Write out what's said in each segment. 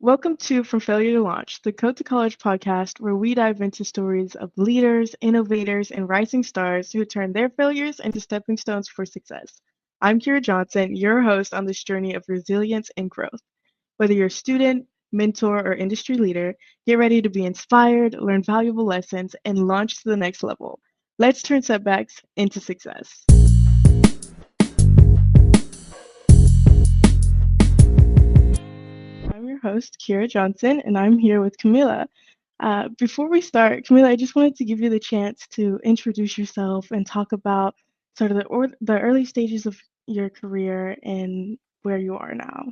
Welcome to From Failure to Launch, the Code to College podcast, where we dive into stories of leaders, innovators, and rising stars who turn their failures into stepping stones for success. I'm Kira Johnson, your host on this journey of resilience and growth. Whether you're a student, mentor, or industry leader, get ready to be inspired, learn valuable lessons, and launch to the next level. Let's turn setbacks into success. I'm your host, Kira Johnson, and I'm here with Kamilla. Before we start, Camila, I just wanted to give you the chance to introduce yourself and talk about sort of the early stages of your career and where you are now.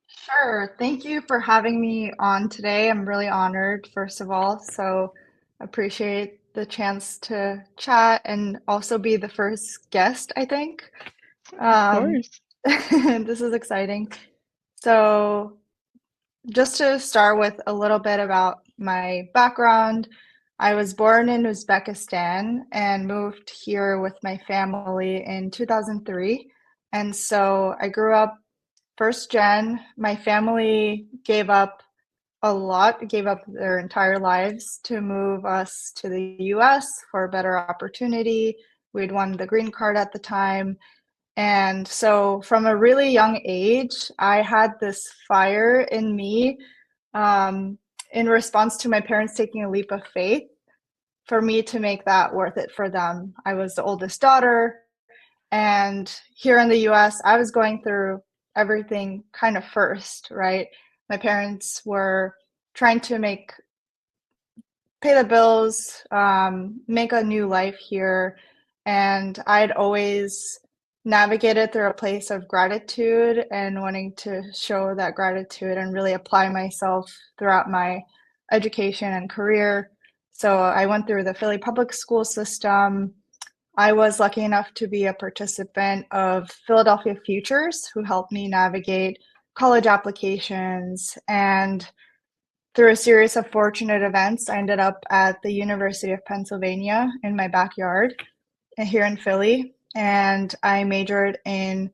Sure. Thank you for having me on today. I'm really honored, first of all. So appreciate the chance to chat and also be the first guest, I think. Of Um, course. this is exciting. So just to start with a little bit about my background, I was born in Uzbekistan and moved here with my family in 2003. And so I grew up first gen. My family gave up a lot, gave up their entire lives to move us to the US for a better opportunity. We'd won the green card at the time. And so from a really young age, I had this fire in me um, in response to my parents taking a leap of faith for me to make that worth it for them. I was the oldest daughter. And here in the US, I was going through everything kind of first, right? My parents were trying to pay the bills, make a new life here. And I'd always navigated through a place of gratitude and wanting to show that gratitude and really apply myself throughout my education and career. So I went through the Philly public school system. I was lucky enough to be a participant of Philadelphia Futures, who helped me navigate college applications. And through a series of fortunate events, I ended up at the University of Pennsylvania in my backyard here in Philly. And I majored in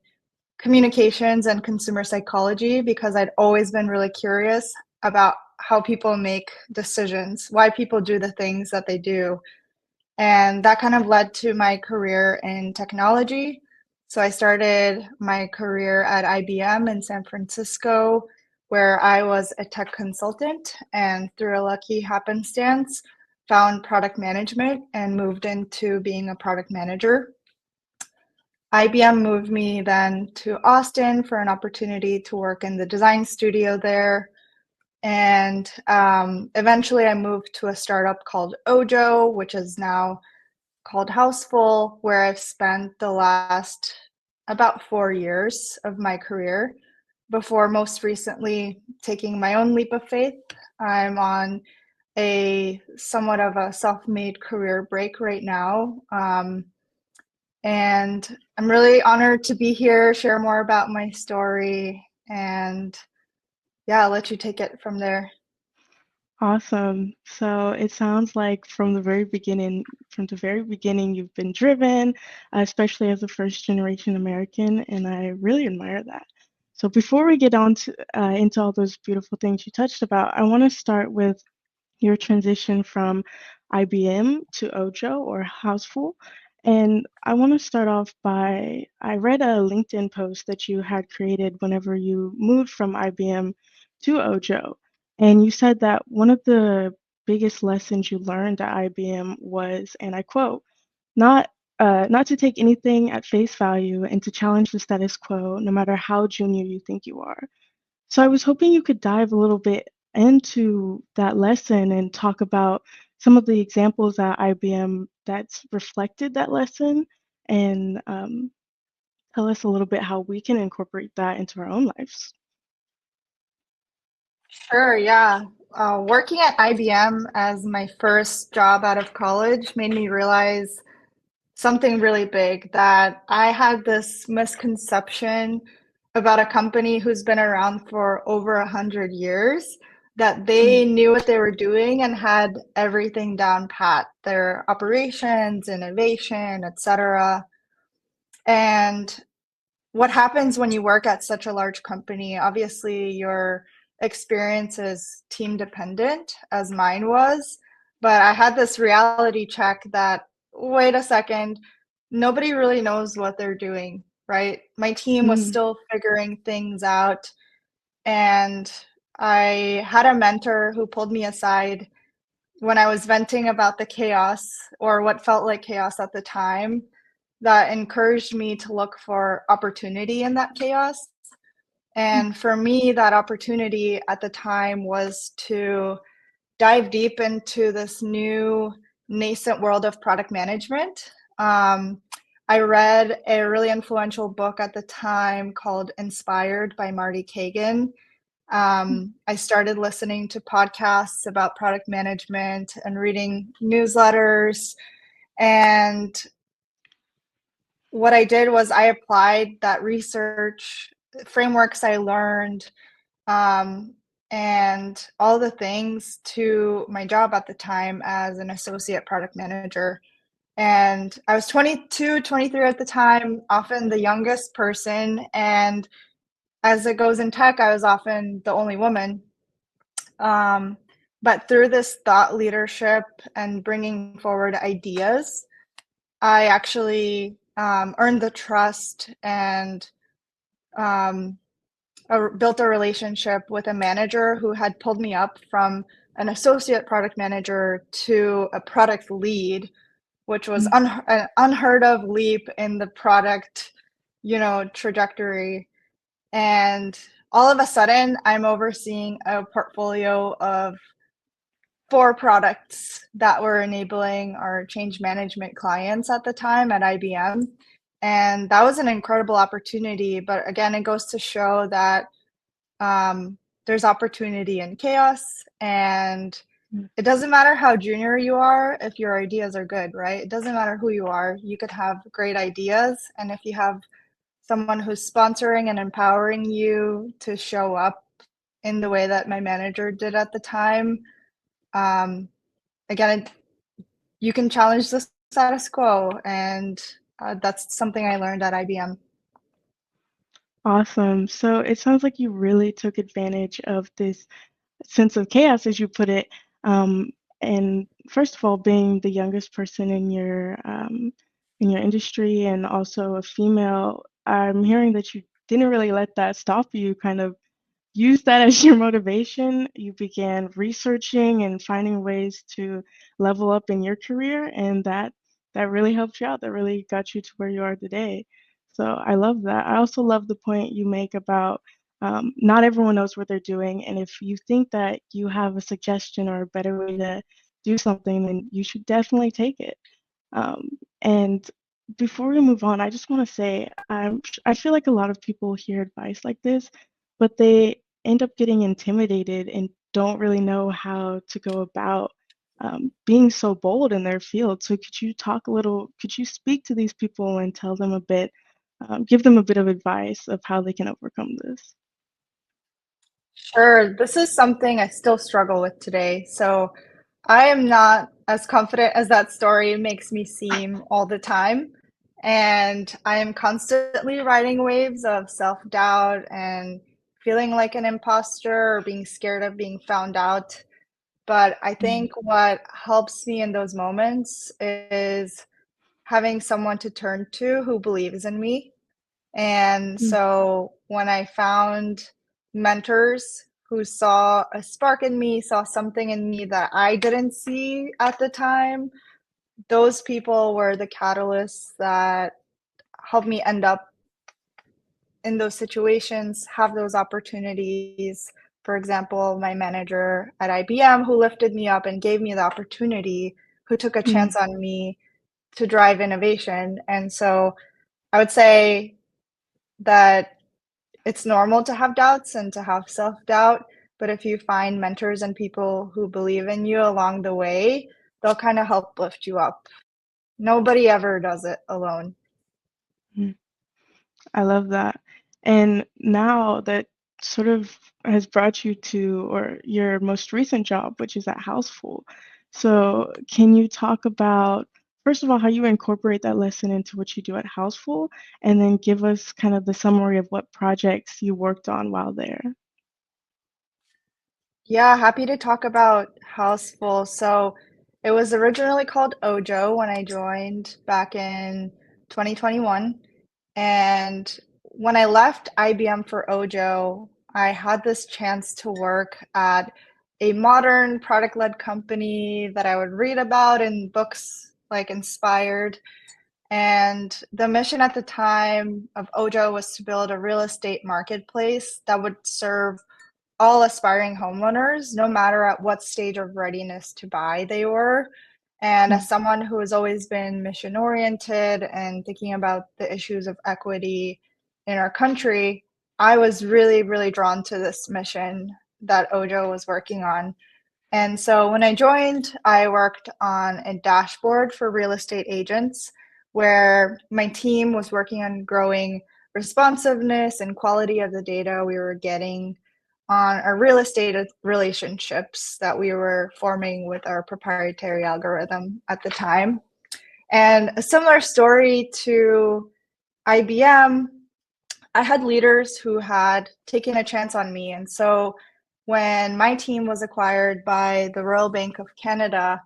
communications and consumer psychology because I'd always been really curious about how people make decisions, why people do the things that they do. And that kind of led to my career in technology. So I started my career at IBM in San Francisco, where I was a tech consultant, and through a lucky happenstance, found product management and moved into being a product manager. IBM moved me then to Austin for an opportunity to work in the design studio there. And eventually I moved to a startup called OJO, which is now called Houseful, where I've spent the last about 4 years of my career before most recently taking my own leap of faith. I'm on a somewhat of a self-made career break right now. And I'm really honored to be here, share more about my story, and yeah, I'll let you take it from there. Awesome. So it sounds like from the very beginning, you've been driven, especially as a first generation American, and I really admire that. So before we get on to into all those beautiful things you touched about, I want to start with your transition from IBM to OJO or Houseful. And I want to start off by I read a LinkedIn post that you had created whenever you moved from IBM to OJO. And you said that one of the biggest lessons you learned at IBM was, and I quote, not to take anything at face value and to challenge the status quo, no matter how junior you think you are. So I was hoping you could dive a little bit into that lesson and talk about some of the examples at IBM that's reflected that lesson and tell us a little bit how we can incorporate that into our own lives. Sure, yeah. Working at IBM as my first job out of college made me realize something really big, that I had this misconception about a company who's been around for over 100 years, that Mm. they knew what they were doing and had everything down pat, their operations, innovation, etc. And what happens when you work at such a large company. Obviously, your experience is team dependent, as mine was. But I had this reality check that, wait a second, nobody really knows what they're doing, right? My team was Mm, still figuring things out. And I had a mentor who pulled me aside when I was venting about the chaos or what felt like chaos at the time, that encouraged me to look for opportunity in that chaos. mm, And for me, that opportunity at the time was to dive deep into this new nascent world of product management. I read a really influential book at the time called Inspired by Marty Kagan. mm, I started listening to podcasts about product management and reading newsletters. And what I did was I applied that research frameworks I learned, um, and all the things to my job at the time as an associate product manager. And I was 22, 23 at the time, often the youngest person. And as it goes in tech, I was often the only woman. Um, but through this thought leadership and bringing forward ideas, I actually earned the trust and um, built a relationship with a manager who had pulled me up from an associate product manager to a product lead, which was mm. an unheard of leap in the product, trajectory. And all of a sudden, I'm overseeing a portfolio of 4 products that were enabling our change management clients at the time at IBM. And that was an incredible opportunity. But again, it goes to show that there's opportunity in chaos. And Mm. it doesn't matter how junior you are if your ideas are good, right? It doesn't matter who you are. You could have great ideas. And if you have someone who's sponsoring and empowering you to show up in the way that my manager did at the time, um, again, you can challenge the status quo. And that's something I learned at IBM. Awesome. So it sounds like you really took advantage of this sense of chaos, as you put it. Um, and first of all, being the youngest person in your industry and also a female, I'm hearing that you didn't really let that stop you, kind of use that as your motivation. You began researching and finding ways to level up in your career, and that really helped you out. That really got you to where you are today. So I love that. I also love the point you make about not everyone knows what they're doing, and if you think that you have a suggestion or a better way to do something, then you should definitely take it. And before we move on, I just want to say I feel like a lot of people hear advice like this, but they end up getting intimidated and don't really know how to go about being so bold in their field. So could you speak to these people and tell them a bit, give them a bit of advice of how they can overcome this? Sure, this is something I still struggle with today. So I am not as confident as that story makes me seem all the time. And I am constantly riding waves of self doubt and feeling like an imposter or being scared of being found out. But I Mm, think what helps me in those moments is having someone to turn to who believes in me. And mm, so when I found mentors who saw a spark in me, saw something in me that I didn't see at the time, those people were the catalysts that helped me end up in those situations, have those opportunities. For example, my manager at IBM who lifted me up and gave me the opportunity, who took a mm, chance on me to drive innovation. And so I would say that it's normal to have doubts and to have self-doubt, but if you find mentors and people who believe in you along the way, they'll kind of help lift you up. Nobody ever does it alone. mm. I love that. And now that sort of has brought you to or your most recent job, which is at Houseful. So can you talk about first of all, how you incorporate that lesson into what you do at Houseful, and then give us kind of the summary of what projects you worked on while there. Yeah, happy to talk about Houseful. So it was originally called OJO when I joined back in 2021. And when I left IBM for OJO, I had this chance to work at a modern product-led company that I would read about in books like Inspired. And the mission at the time of OJO was to build a real estate marketplace that would serve all aspiring homeowners, no matter at what stage of readiness to buy they were. And Mm, as someone who has always been mission oriented and thinking about the issues of equity in our country, I was really, really drawn to this mission that OJO was working on. And so when I joined, I worked on a dashboard for real estate agents where my team was working on growing responsiveness and quality of the data we were getting on our real estate relationships that we were forming with our proprietary algorithm at the time. And a similar story to IBM, I had leaders who had taken a chance on me. And so when my team was acquired by the Royal Bank of Canada,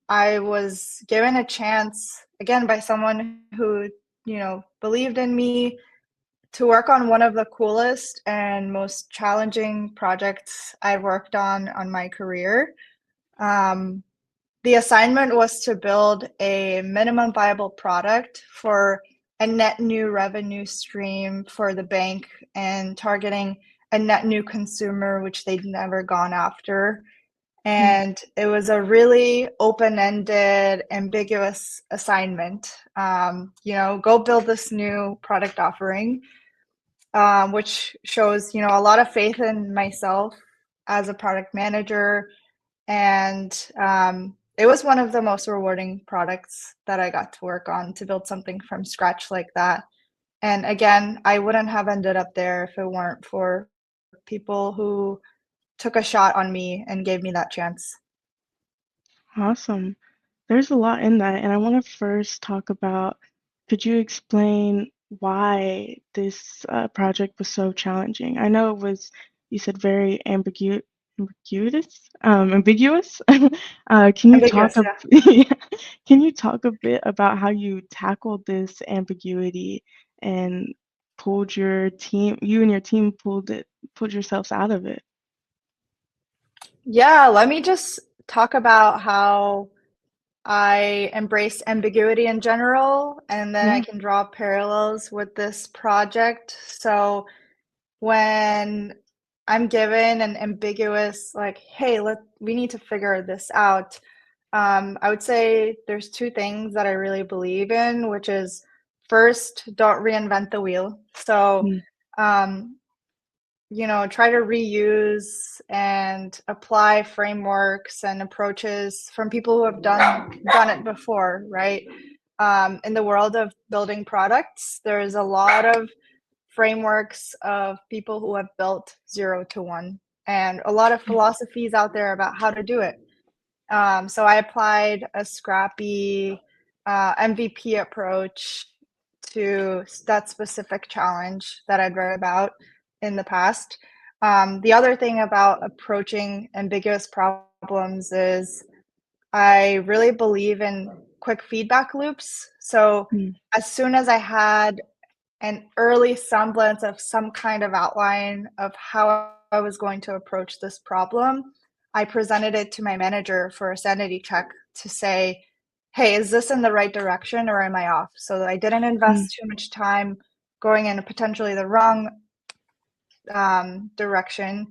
I was given a chance again by someone who, believed in me to work on one of the coolest and most challenging projects I've worked on my career. Um, the assignment was to build a minimum viable product for a net new revenue stream for the bank and targeting a net new consumer, which they'd never gone after. mm, And it was a really open-ended, ambiguous assignment. Go build this new product offering, which shows, a lot of faith in myself as a product manager. And it was one of the most rewarding products that I got to work on to build something from scratch like that. And again, I wouldn't have ended up there if it weren't for people who took a shot on me and gave me that chance. awesome. There's a lot in that, and I want to first talk about, could you explain why this project was so challenging? I know it was, you said very ambiguous. Can you talk Ambiguous, a yeah. yeah. Can you talk a bit about how you tackled this ambiguity and you and your team pulled yourselves out of it? Yeah, let me just talk about how I embrace ambiguity in general, and then I Yeah. can draw parallels with this project. So when I'm given an ambiguous, like, hey, we need to figure this out, I would say there's two things that I really believe in, which is first, don't reinvent the wheel. So, Mm, um, try to reuse and apply frameworks and approaches from people who have done it before, right? In the world of building products, there's a lot of frameworks of people who have built 0 to 1 and a lot of mm, philosophies out there about how to do it. So I applied a scrappy MVP approach to that specific challenge that I'd read about in the past. The other thing about approaching ambiguous problems is I really believe in quick feedback loops. So mm, as soon as I had an early semblance of some kind of outline of how I was going to approach this problem, I presented it to my manager for a sanity check to say, hey, is this in the right direction or am I off? So that I didn't mm, invest too much time going in potentially the wrong direction.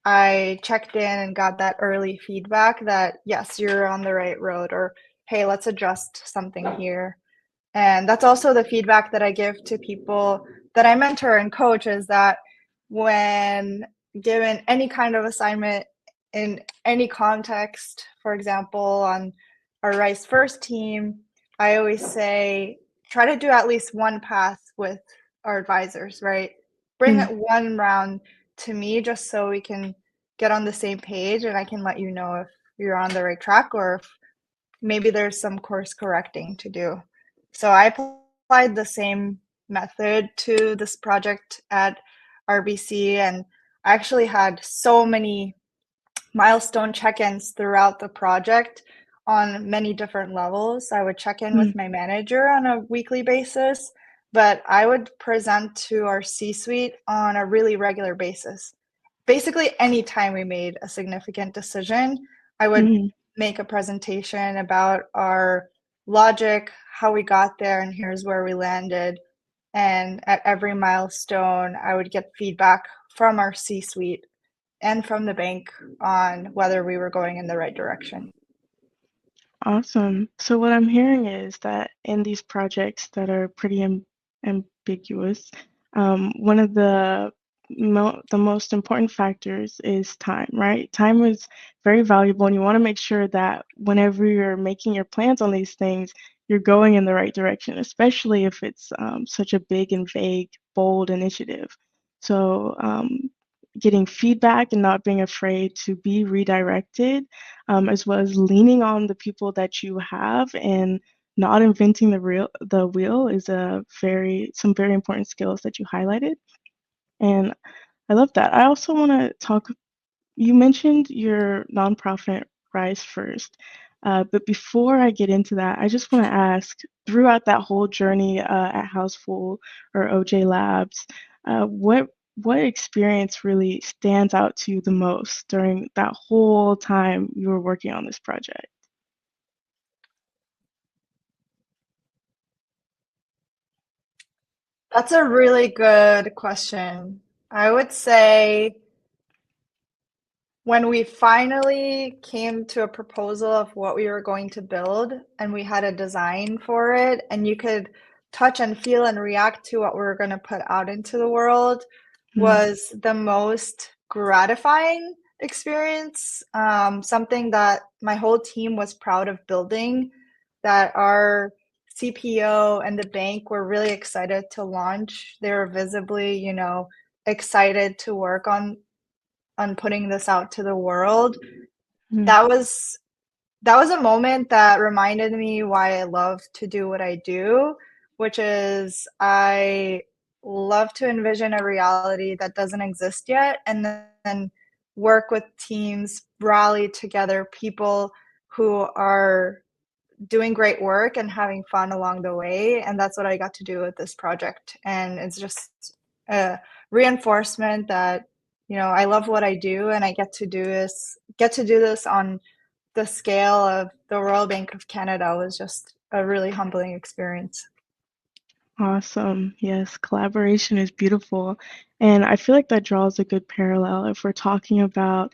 I checked in and got that early feedback that, yes, you're on the right road, or hey, let's adjust something here. And that's also the feedback that I give to people that I mentor and coach is that when given any kind of assignment in any context, for example, on our Rice First team, I always say try to do at least one path with our advisors, right? Bring mm. it one round to me just so we can get on the same page and I can let you know if you're on the right track or if maybe there's some course correcting to do. So I applied the same method to this project at RBC, and I actually had so many milestone check-ins throughout the project on many different levels. I would check in Mm, with my manager on a weekly basis, but I would present to our C-suite on a really regular basis. Basically, anytime we made a significant decision, I would mm. make a presentation about our logic, how we got there, and here's where we landed. And at every milestone, I would get feedback from our C-suite and from the bank on whether we were going in the right direction. Awesome. So what I'm hearing is that in these projects that are pretty ambiguous, one of the most important factors is time, right? Time is very valuable, and you want to make sure that whenever you're making your plans on these things, you're going in the right direction, especially if it's such a big and vague, bold initiative. So getting feedback and not being afraid to be redirected, as well as leaning on the people that you have and not inventing the wheel is some very important skills that you highlighted. And I love that. I also want to talk, you mentioned your nonprofit Rise First. But before I get into that, I just want to ask, throughout that whole journey at Houseful or OJ Labs, what experience really stands out to you the most during that whole time you were working on this project? That's a really good question. I would say when we finally came to a proposal of what we were going to build and we had a design for it, and you could touch and feel and react to what we were going to put out into the world, Mm, was the most gratifying experience. Something that my whole team was proud of building, that our CPO and the bank were really excited to launch. They were visibly, excited to work on putting this out to the world. mm, That was a moment that reminded me why I love to do what I do, which is I love to envision a reality that doesn't exist yet, and then work with teams, rally together people who are doing great work and having fun along the way. And that's what I got to do with this project. And it's just a reinforcement that, I love what I do, and I get to do this on the scale of the Royal Bank of Canada. Was just a really humbling experience. awesome. Yes, collaboration is beautiful. And I feel like that draws a good parallel if we're talking about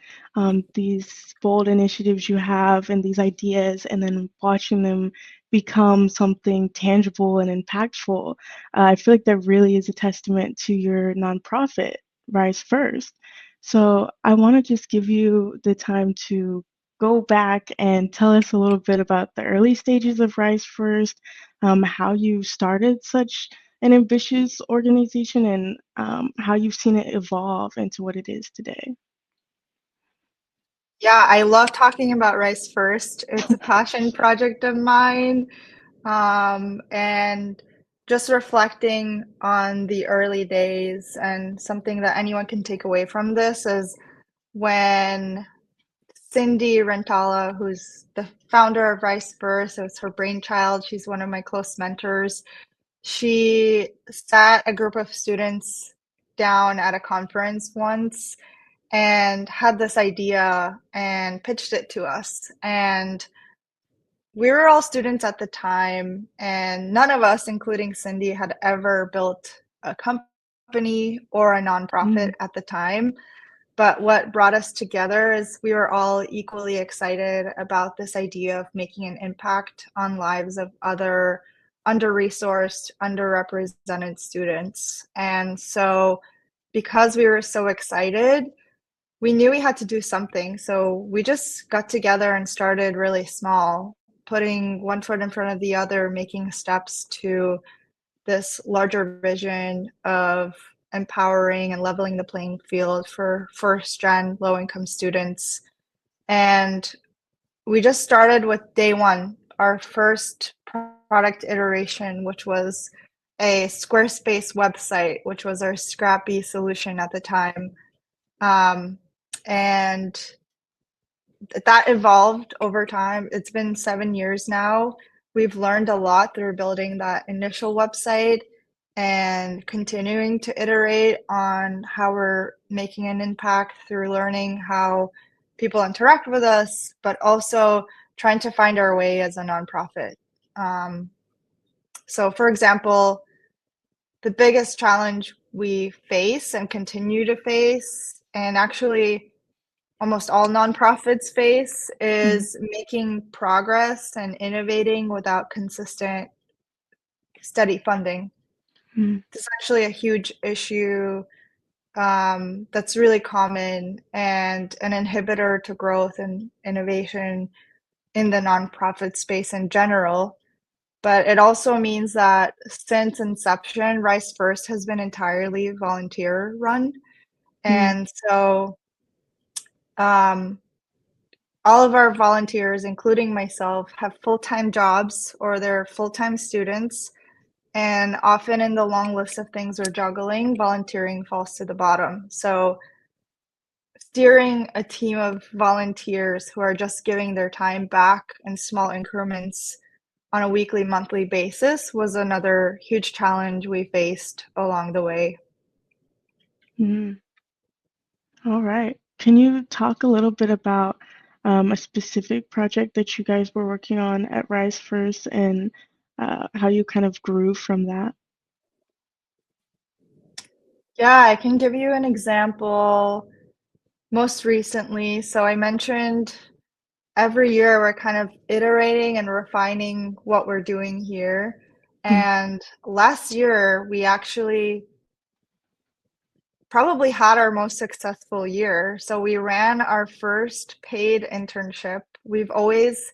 these bold initiatives you have and these ideas, and then watching them become something tangible and impactful. I feel like that really is a testament to your nonprofit, Rise First. So I want to just give you the time to go back and tell us a little bit about the early stages of Rise First, how you started such an ambitious organization, and how you've seen it evolve into what it is today. Yeah, I love talking about Rice First. It's a passion project of mine. And just reflecting on the early days, and something that anyone can take away from this is when Cindy Rentala, who's the founder of Rice First, it was her brainchild. She's one of my close mentors. She sat a group of students down at a conference once and had this idea and pitched it to us. And we were all students at the time, and none of us, including Cindy, had ever built a company or a nonprofit Mm, at the time. But what brought us together is we were all equally excited about this idea of making an impact on lives of other under-resourced, underrepresented students. And so, because we were so excited, we knew we had to do something. So we just got together and started really small, putting one foot in front of the other, making steps to this larger vision of empowering and leveling the playing field for first gen low income students. And we just started with day one, our first product iteration, which was a Squarespace website, which was our scrappy solution at the time. And that evolved over time. It's been 7 years now. We've learned a lot through building that initial website and continuing to iterate on how we're making an impact through learning how people interact with us, but also trying to find our way as a nonprofit. So, for example, the biggest challenge we face and continue to face, and actually almost all nonprofits face, Mm, is making progress and innovating without consistent, steady funding. mm, This is actually a huge issue that's really common and an inhibitor to growth and innovation in the nonprofit space in general. But it also means that since inception, Rise First has been entirely volunteer run. mm, And so um, all of our volunteers, including myself, have full-time jobs or they're full-time students. And often in the long list of things we're juggling, volunteering falls to the bottom. So steering a team of volunteers who are just giving their time back in small increments on a weekly, monthly basis was another huge challenge we faced along the way. mm. All right. Can you talk a little bit about a specific project that you guys were working on at Rise First and how you kind of grew from that? Yeah, I can give you an example most recently. So I mentioned every year we're kind of iterating and refining what we're doing here. Mm, And last year, we actually probably had our most successful year. So we ran our first paid internship. We've always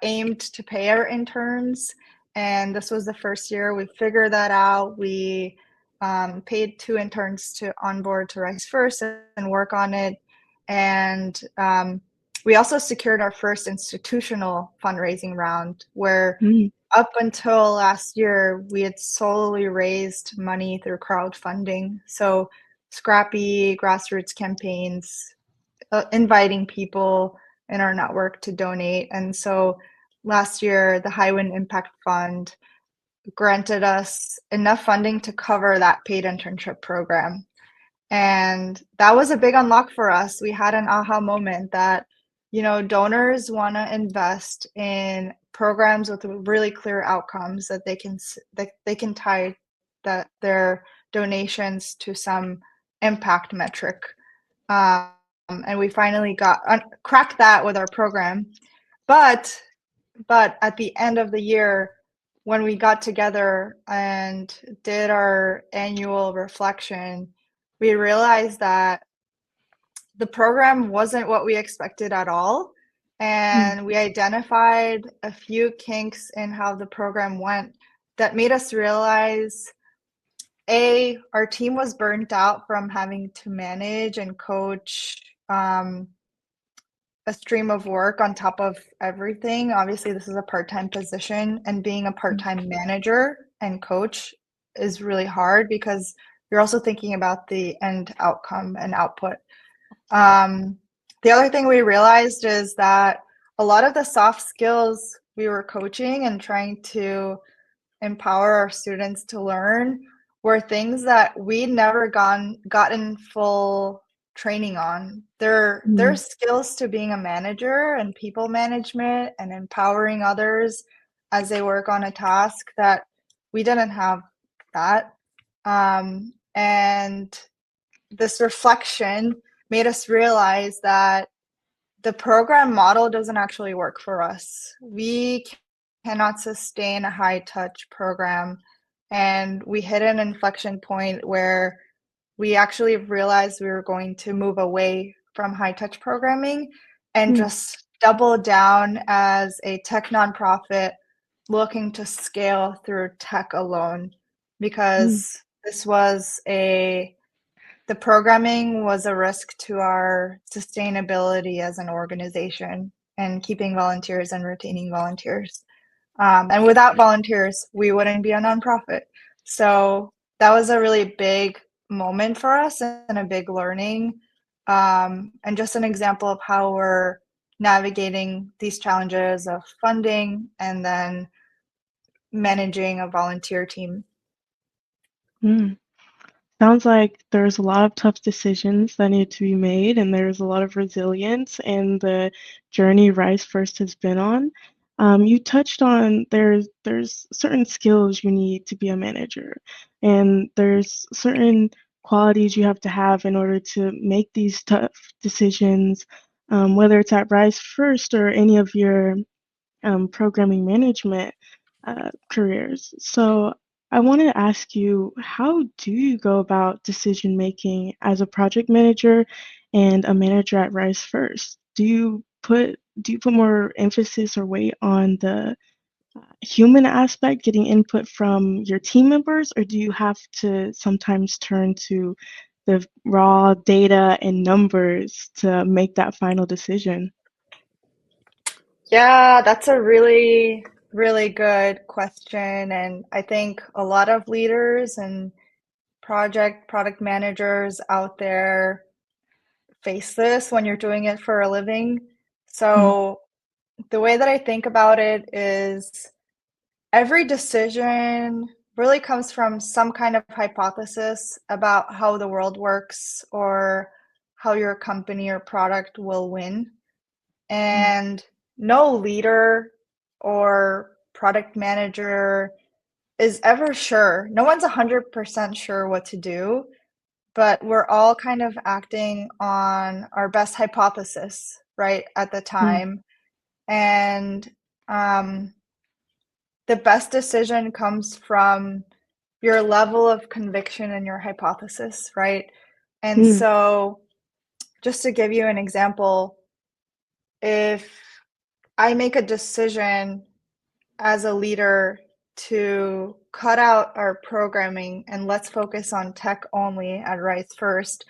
aimed to pay our interns, and this was the first year we figured that out. We paid 2 interns to onboard to Rise First and work on it, and we also secured our first institutional fundraising round, where mm, up until last year we had solely raised money through crowdfunding, so scrappy grassroots campaigns, inviting people in our network to donate. And so last year, the Highwind Impact Fund granted us enough funding to cover that paid internship program. And that was a big unlock for us. We had an aha moment that, donors want to invest in programs with really clear outcomes that they can tie that their donations to some impact metric. And we finally got cracked that with our program. But at the end of the year, when we got together and did our annual reflection, we realized that the program wasn't what we expected at all. mm, And we identified a few kinks in how the program went that made us realize our team was burnt out from having to manage and coach a stream of work on top of everything. Obviously, this is a part-time position, and being a mm, part-time manager and coach is really hard because you're also thinking about the end outcome and output. Um, the other thing we realized is that a lot of the soft skills we were coaching and trying to empower our students to learn were things that we'd never gotten full training on. There's mm, skills to being a manager and people management and empowering others as they work on a task that we didn't have that. And this reflection made us realize that the program model doesn't actually work for us. We cannot sustain a high touch program. And we hit an inflection point where we actually realized we were going to move away from high touch programming and mm, just double down as a tech nonprofit looking to scale through tech alone, mm. because the programming was a risk to our sustainability as an organization. and keeping volunteers and retaining volunteers. And without volunteers, we wouldn't be a nonprofit. So that was a really big moment for us and a big learning, and just an example of how we're navigating these challenges of funding and then managing a volunteer team. Mm. Sounds like there's a lot of tough decisions that need to be made, and there's a lot of resilience in the journey Rise First has been on. You touched on there's certain skills you need to be a manager, and there's certain qualities you have to have in order to make these tough decisions, whether it's at Rise First or any of your programming management careers. So I want to ask you, how do you go about decision making as a project manager and a manager at Rise First? Do you put more emphasis or weight on the human aspect, getting input from your team members, or do you have to sometimes turn to the raw data and numbers to make that final decision? Yeah, that's a really, really good question. And I think a lot of leaders and product managers out there face this when you're doing it for a living. Mm, So the way that I think about it is every decision really comes from some kind of hypothesis about how the world works or how your company or product will win. mm, And no leader or product manager is ever sure. No one's 100% sure what to do, but we're all kind of acting on our best hypothesis, right, at the mm, time. And um, the best decision comes from your level of conviction in your hypothesis, right? And mm, so, just to give you an example, if I make a decision as a leader to cut out our programming and let's focus on tech only at Rise First,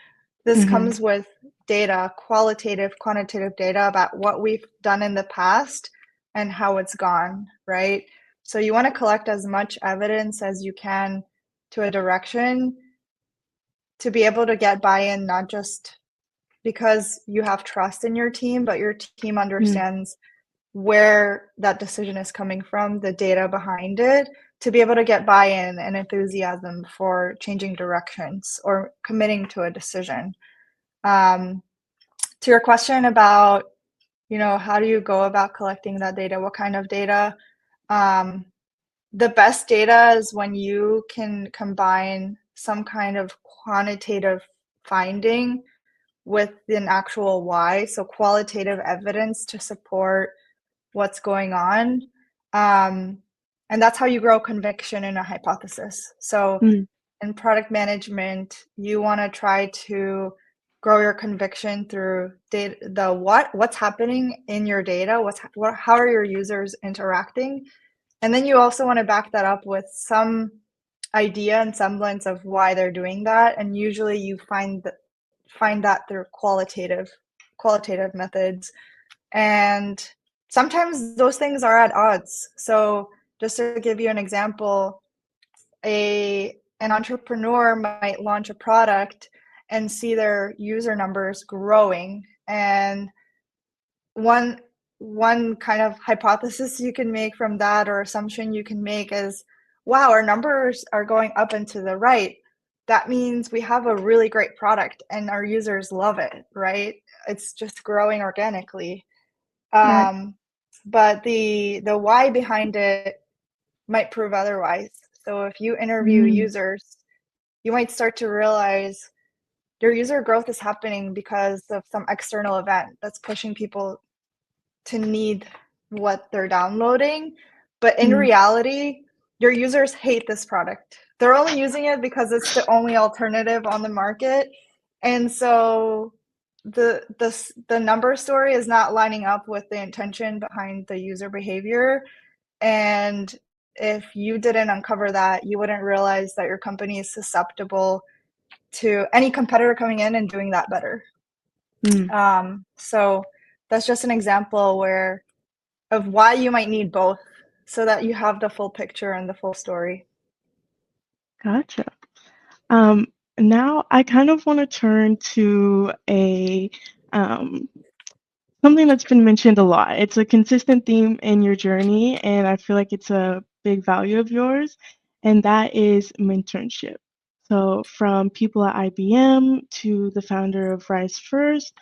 this mhm, comes with data, qualitative, quantitative data about what we've done in the past and how it's gone, right? So you want to collect as much evidence as you can to a direction to be able to get buy-in, not just because you have trust in your team, but your team mm, understands where that decision is coming from, the data behind it, to be able to get buy-in and enthusiasm for changing directions or committing to a decision. Um, to your question about, how do you go about collecting that data? What kind of data? Um, the best data is when you can combine some kind of quantitative finding with an actual why, so qualitative evidence to support what's going on. Um, and that's how you grow conviction in a hypothesis. So mm, in product management, you want to try to grow your conviction through data, what's happening in your data, how are your users interacting, and then you also want to back that up with some idea and semblance of why they're doing that. And usually you find that through qualitative methods. And sometimes those things are at odds. So just to give you an example, an entrepreneur might launch a product and see their user numbers growing. And one one kind of hypothesis you can make from that, or assumption you can make, is, wow, our numbers are going up and to the right. That means we have a really great product and our users love it, right? It's just growing organically. right. But the why behind it might prove otherwise. So if you interview Mm, users, you might start to realize your user growth is happening because of some external event that's pushing people to need what they're downloading. But in mm, reality, your users hate this product. They're only using it because it's the only alternative on the market. And so the number story is not lining up with the intention behind the user behavior. And if you didn't uncover that, you wouldn't realize that your company is susceptible to any competitor coming in and doing that better. mm, So that's just an example where of why you might need both so that you have the full picture and the full story. Gotcha. Um, Now I kind of want to turn to a um, something that's been mentioned a lot. It's a consistent theme in your journey, and I feel like it's a big value of yours, and that is mentorship. So, from people at IBM to the founder of Rise First,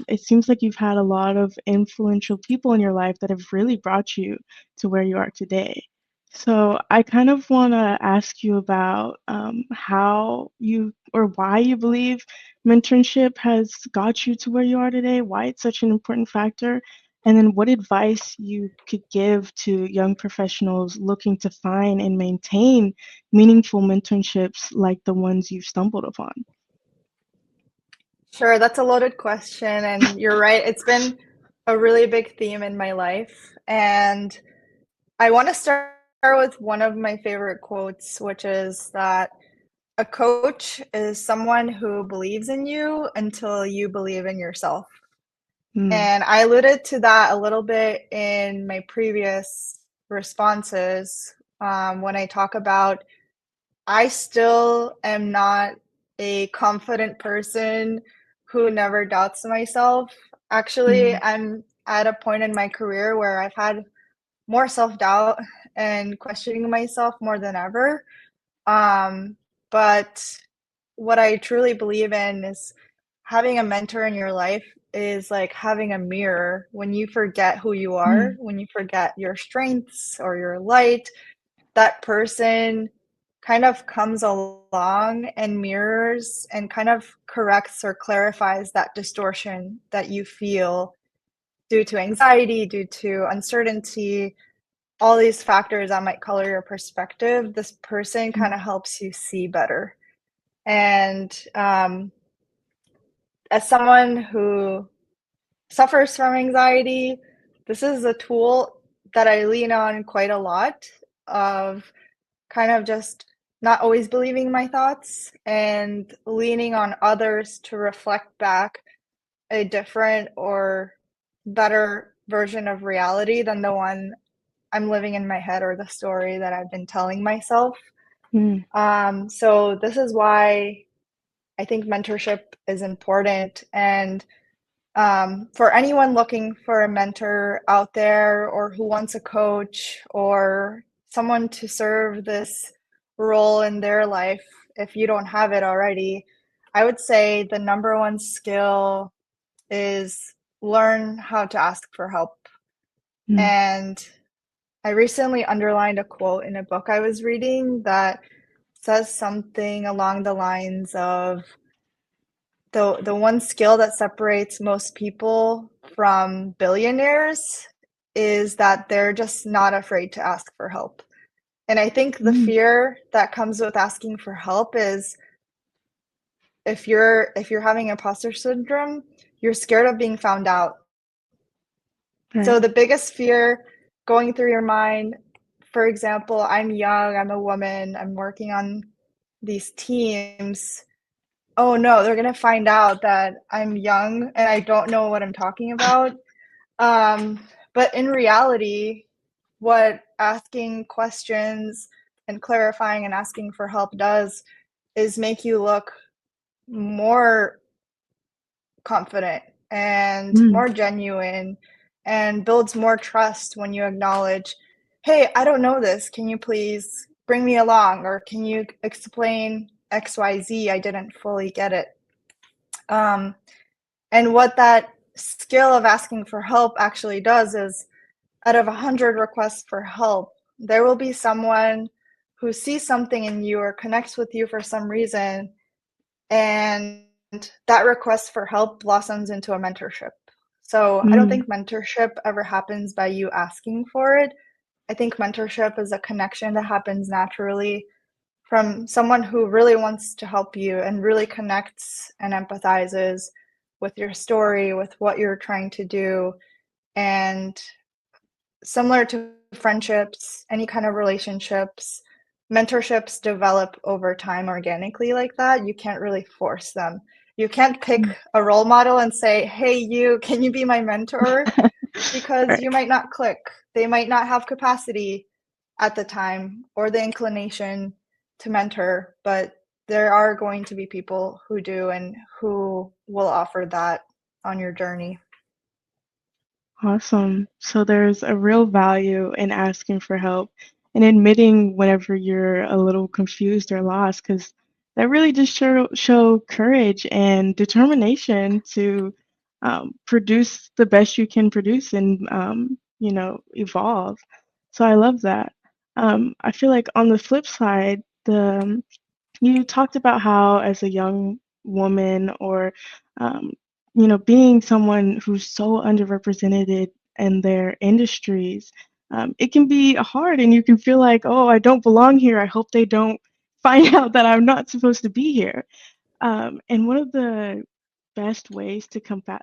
it seems like you've had a lot of influential people in your life that have really brought you to where you are today. So, I kind of want to ask you about how you or why you believe mentorship has got you to where you are today, why it's such an important factor, and then what advice you could give to young professionals looking to find and maintain meaningful mentorships like the ones you've stumbled upon. Sure, that's a loaded question, and you're right. It's been a really big theme in my life. And I want to start with one of my favorite quotes, which is that a coach is someone who believes in you until you believe in yourself. Mm, And I alluded to that a little bit in my previous responses when I talk about I still am not a confident person who never doubts myself. Actually, mm, I'm at a point in my career where I've had more self doubt and questioning myself more than ever. Um, but what I truly believe in is having a mentor in your life is like having a mirror. When you forget who you are, mm, when you forget your strengths or your light, that person kind of comes along and mirrors and kind of corrects or clarifies that distortion that you feel due to anxiety, due to uncertainty, all these factors that might color your perspective. This person kind mm, of helps you see better. And as someone who suffers from anxiety, this is a tool that I lean on quite a lot of kind of just not always believing my thoughts and leaning on others to reflect back a different or better version of reality than the one I'm living in my head or the story that I've been telling myself. mm, So this is why I think mentorship is important. And for anyone looking for a mentor out there or who wants a coach or someone to serve this role in their life, if you don't have it already, I would say the number one skill is learn how to ask for help. mm, And I recently underlined a quote in a book I was reading that says something along the lines of the one skill that separates most people from billionaires is that they're just not afraid to ask for help. And I think the mm, fear that comes with asking for help is if you're having imposter syndrome, you're scared of being found out. So the right. biggest fear going through your mind, for example, I'm young, I'm a woman, I'm working on these teams. Oh no, they're gonna find out that I'm young and I don't know what I'm talking about. Um, but in reality, what asking questions and clarifying and asking for help does is make you look more confident and Mm, more genuine and builds more trust when you acknowledge, hey, I don't know this. Can you please bring me along? Or can you explain XYZ? I didn't fully get it. Um, and what that skill of asking for help actually does is out of 100 requests for help, there will be someone who sees something in you or connects with you for some reason, and that request for help blossoms into a mentorship. So I don't mm, think mentorship ever happens by you asking for it. I think mentorship is a connection that happens naturally from someone who really wants to help you and really connects and empathizes with your story, with what you're trying to do. And similar to friendships, any kind of relationships, mentorships develop over time organically like that. You can't really force them. You can't pick Mm. a role model and say, hey, you, can you be my mentor? Because Right. you might not click. They might not have capacity at the time or the inclination to mentor, but there are going to be people who do and who will offer that on your journey. Awesome. So there's a real value in asking for help and admitting whenever you're a little confused or lost, because that really just show courage and determination to produce the best you can produce and evolve. So I love that. I feel like on the flip side, you talked about how, as a young woman, or um, being someone who's so underrepresented in their industries, it can be hard, and you can feel like, oh, I don't belong here. I hope they don't find out that I'm not supposed to be here. And one of the best ways to combat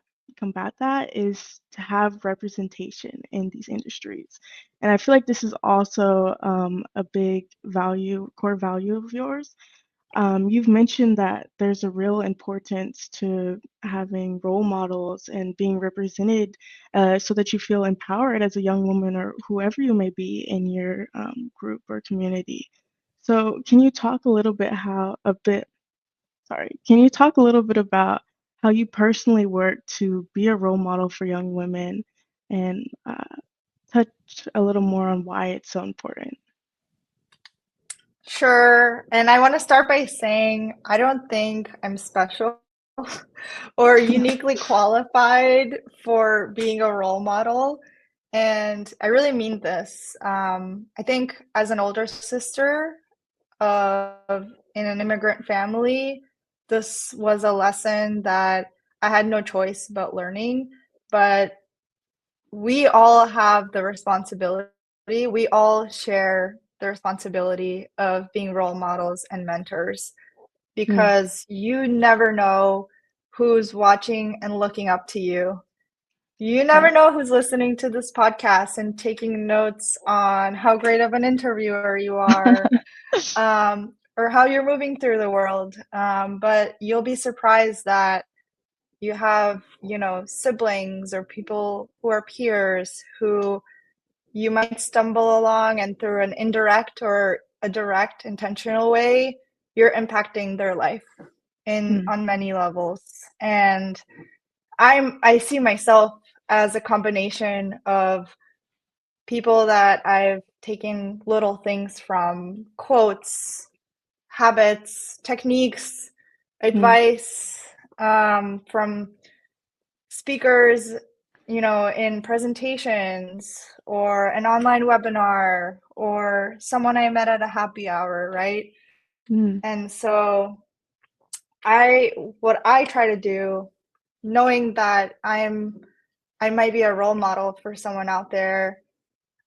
that is to have representation in these industries. And I feel like this is also a big core value of yours. You've mentioned that there's a real importance to having role models and being represented, so that you feel empowered as a young woman or whoever you may be in your group or community. So, can you talk a little bit about how you personally work to be a role model for young women, and touch a little more on why it's so important? Sure. And I want to start by saying I don't think I'm special or uniquely qualified for being a role model. And I really mean this. I think as an older sister of in an immigrant family, this was a lesson that I had no choice but learning. But we all have the responsibility, we all share the responsibility of being role models and mentors Mm, because you never know who's watching and looking up to you. You never right. know who's listening to this podcast and taking notes on how great of an interviewer you are, or how you're moving through the world. But you'll be surprised that you have, siblings or people who are peers who you might stumble along, and through an indirect or a direct intentional way, you're impacting their life in Mm, on many levels. And I see myself as a combination of people that I've taken little things from, quotes, habits, techniques, mm, advice, from speakers, in presentations or an online webinar or someone I met at a happy hour, right? mm, And so I what I try to do, knowing that I might be a role model for someone out there,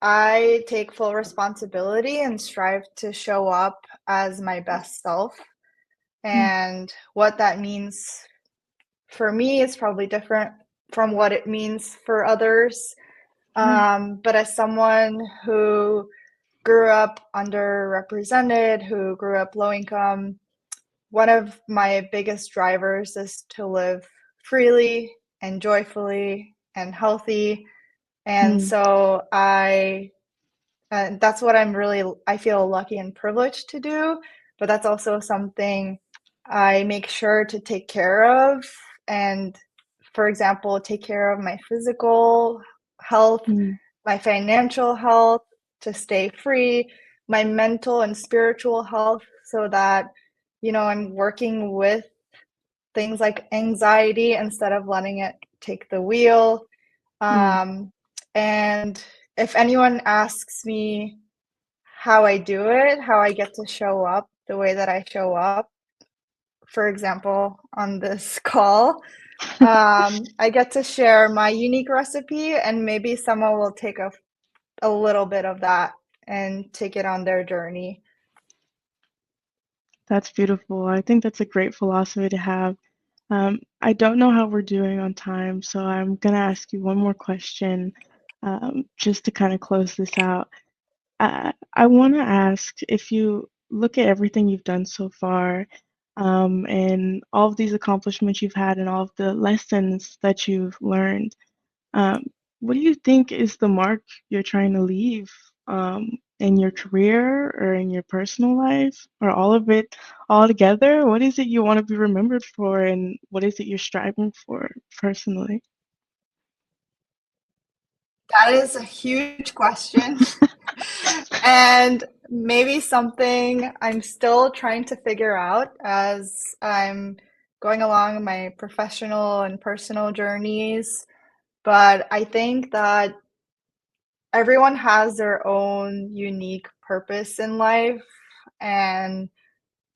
I take full responsibility and strive to show up as my best self. mm, And what that means for me is probably different from what it means for others. yeah. But as someone who grew up underrepresented, who grew up low income, one of my biggest drivers is to live freely and joyfully and healthy. And Mm, so that's what I feel lucky and privileged to do. But that's also something I make sure to take care of. And for example, take care of my physical health, mm, my financial health, to stay free, my mental and spiritual health, so that, I'm working with things like anxiety instead of letting it take the wheel. mm, Um, and if anyone asks me how I do it, how I get to show up the way that I show up, for example, on this call, I get to share my unique recipe, and maybe someone will take a little bit of that and take it on their journey. that's beautiful. I think that's a great philosophy to have. I don't know how we're doing on time, so I'm gonna ask you one more question, just to kind of close this out. I want to ask, if you look at everything you've done so far, and all of these accomplishments you've had and all of the lessons that you've learned. Um, what do you think is the mark you're trying to leave in your career or in your personal life or all of it all together? What is it you want to be remembered for, and what is it you're striving for personally? That is a huge question. And maybe something I'm still trying to figure out as I'm going along my professional and personal journeys. But I think that everyone has their own unique purpose in life. And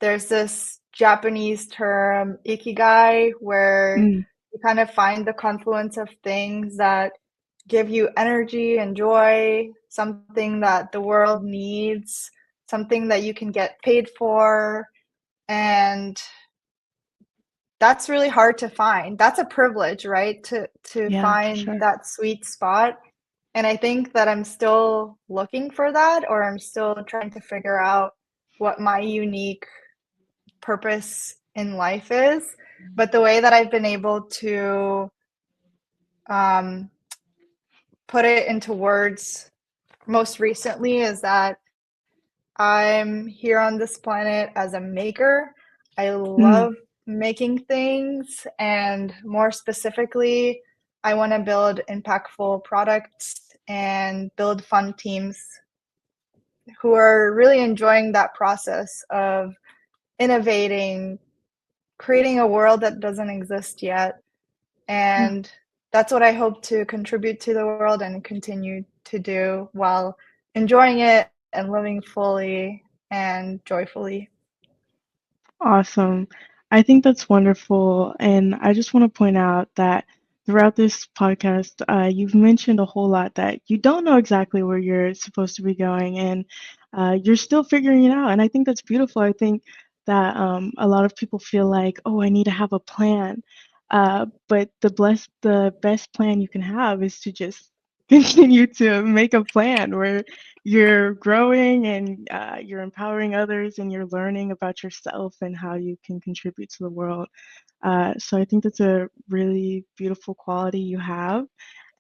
there's this Japanese term, ikigai, where Mm, you kind of find the confluence of things that give you energy and joy, something that the world needs, something that you can get paid for. And that's really hard to find. That's a privilege, right? To yeah, for find sure. that sweet spot. And I think that I'm still looking for that, or I'm still trying to figure out what my unique purpose in life is. But the way that I've been able to um, put it into words most recently is that I'm here on this planet as a maker. I Mm, love making things, and more specifically, I want to build impactful products and build fun teams who are really enjoying that process of innovating, creating a world that doesn't exist yet. yeah, And that's what I hope to contribute to the world and continue to do while enjoying it and living fully and joyfully. awesome. I think that's wonderful. And I just want to point out that throughout this podcast, you've mentioned a whole lot that you don't know exactly where you're supposed to be going, and you're still figuring it out. And I think that's beautiful. I think that a lot of people feel like, oh, I need to have a plan. But the best plan you can have is to just continue to make a plan where you're growing and you're empowering others and you're learning about yourself and how you can contribute to the world. So I think that's a really beautiful quality you have.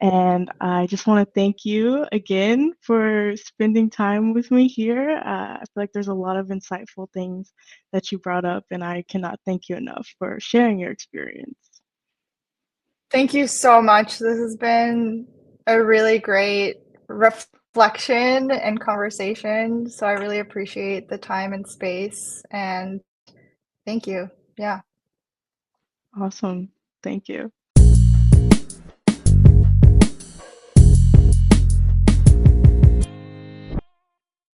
And I just want to thank you again for spending time with me here. I feel like there's a lot of insightful things that you brought up, and I cannot thank you enough for sharing your experience. Thank you so much. This has been a really great reflection and conversation. So I really appreciate the time and space. And thank you. Yeah. Awesome. Thank you.